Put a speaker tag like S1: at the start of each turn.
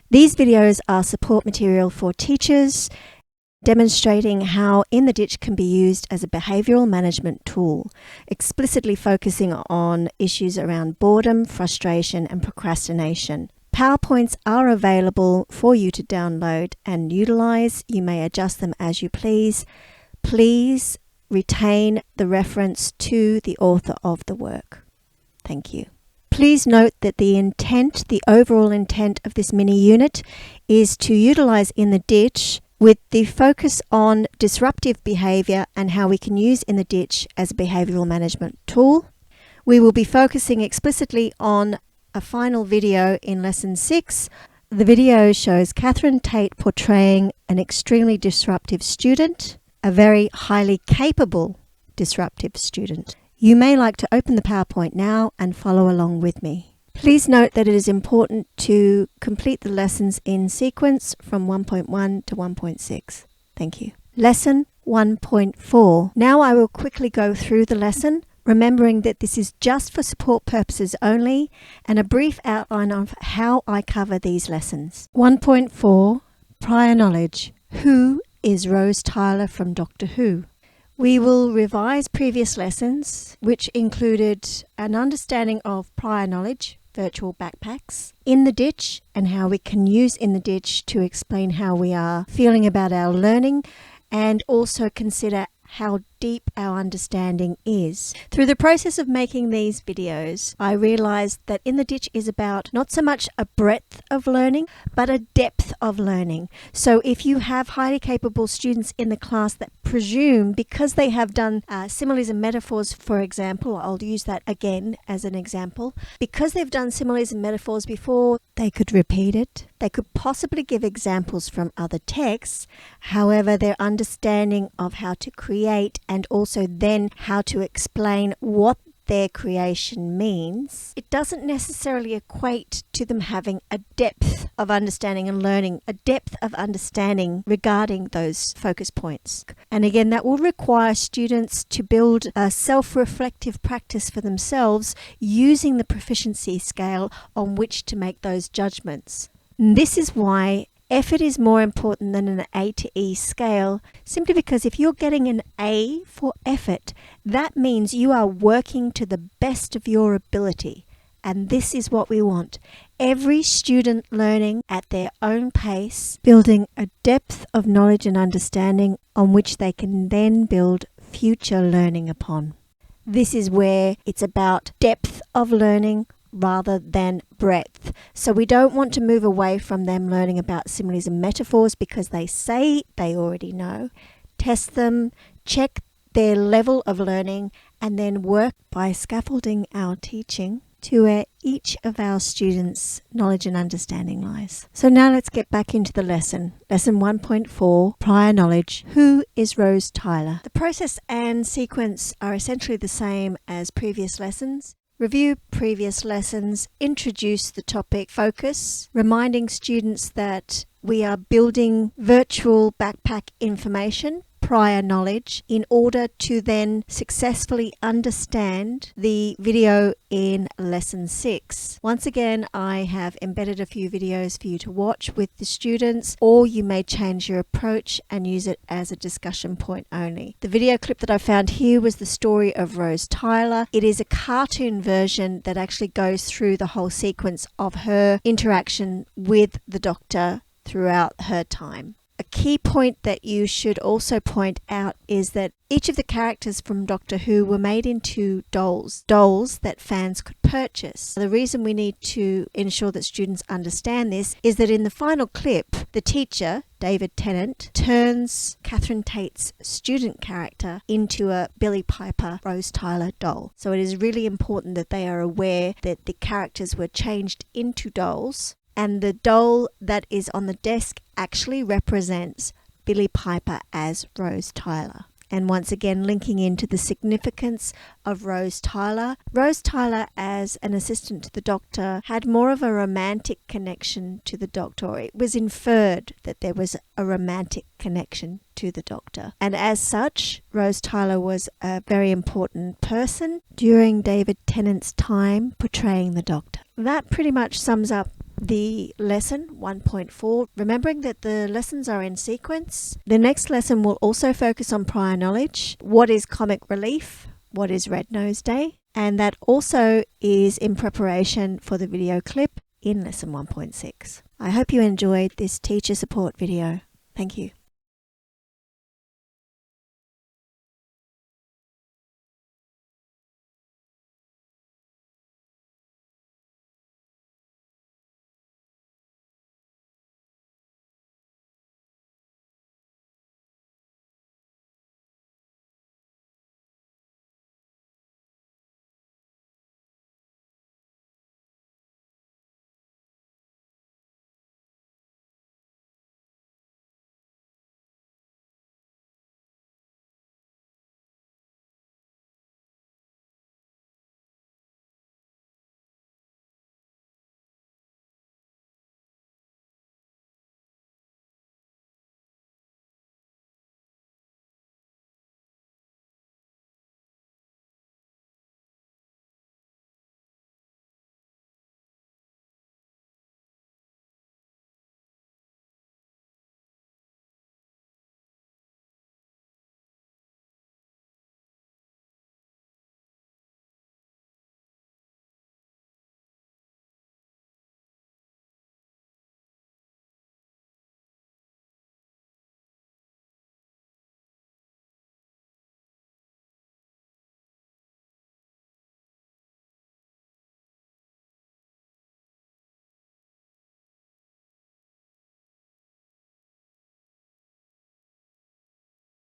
S1: These videos are support material for teachers, demonstrating how In the Ditch can be used as a behavioural management tool, explicitly focusing on issues around boredom, frustration and procrastination. PowerPoints are available for you to download and utilise. You may adjust them as you please. Please retain the reference to the author of the work. Thank you. Please note that the overall intent of this mini unit is to utilise In the Ditch with the focus on disruptive behaviour and how we can use In the Ditch as a behavioural management tool. We will be focusing explicitly on a final video in Lesson 6. The video shows Catherine Tate portraying an extremely disruptive student, a very highly capable disruptive student. You may like to open the PowerPoint now and follow along with me. Please note that it is important to complete the lessons in sequence from 1.1 to 1.6. Thank you. Lesson 1.4. Now I will quickly go through the lesson, remembering that this is just for support purposes only, and a brief outline of how I cover these lessons. 1.4. Prior knowledge. Who is Rose Tyler from Doctor Who? We will revise previous lessons, which included an understanding of prior knowledge, virtual backpacks, In the Ditch, and how we can use In the Ditch to explain how we are feeling about our learning, and also consider how deep our understanding is. Through the process of making these videos, I realized that In the Ditch is about not so much a breadth of learning, but a depth of learning. So if you have highly capable students in the class that presume, because they have done similes and metaphors, for example, I'll use that again as an example, because they've done similes and metaphors before, they could repeat it. They could possibly give examples from other texts. However, their understanding of how to create and also then how to explain what their creation means, it doesn't necessarily equate to them having a depth of understanding and learning, a depth of understanding regarding those focus points. And again, that will require students to build a self-reflective practice for themselves using the proficiency scale on which to make those judgments. And this is why effort is more important than an A to E scale, simply because if you're getting an A for effort, that means you are working to the best of your ability. And this is what we want. Every student learning at their own pace, building a depth of knowledge and understanding on which they can then build future learning upon. This is where it's about depth of learning rather than breadth. So we don't want to move away from them learning about similes and metaphors because they say they already know. Test them, check their level of learning, and then work by scaffolding our teaching to where each of our students' knowledge and understanding lies. So now let's get back into the lesson. Lesson 1.4, Prior Knowledge. Who is Rose Tyler? The process and sequence are essentially the same as previous lessons. Review previous lessons, introduce the topic focus, reminding students that we are building virtual backpack information, prior knowledge, in order to then successfully understand the video in Lesson 6. Once again, I have embedded a few videos for you to watch with the students, or you may change your approach and use it as a discussion point only. The video clip that I found here was the story of Rose Tyler. It is a cartoon version that actually goes through the whole sequence of her interaction with the Doctor throughout her time. A key point that you should also point out is that each of the characters from Doctor Who were made into dolls that fans could purchase. The reason we need to ensure that students understand this is that in the final clip, the teacher, David Tennant, turns Catherine Tate's student character into a Billie Piper Rose Tyler doll. So it is really important that they are aware that the characters were changed into dolls, and the doll that is on the desk actually represents Billie Piper as Rose Tyler. And once again, linking into the significance of Rose Tyler. Rose Tyler, as an assistant to the Doctor, had more of a romantic connection to the Doctor. It was inferred that there was a romantic connection to the Doctor. And as such, Rose Tyler was a very important person during David Tennant's time portraying the Doctor. That pretty much sums up the lesson 1.4, remembering that the lessons are in sequence. The next lesson will also focus on prior knowledge. What is comic relief? What is Red Nose Day? And that also is in preparation for the video clip in lesson 1.6. I hope you enjoyed this teacher support video. Thank you.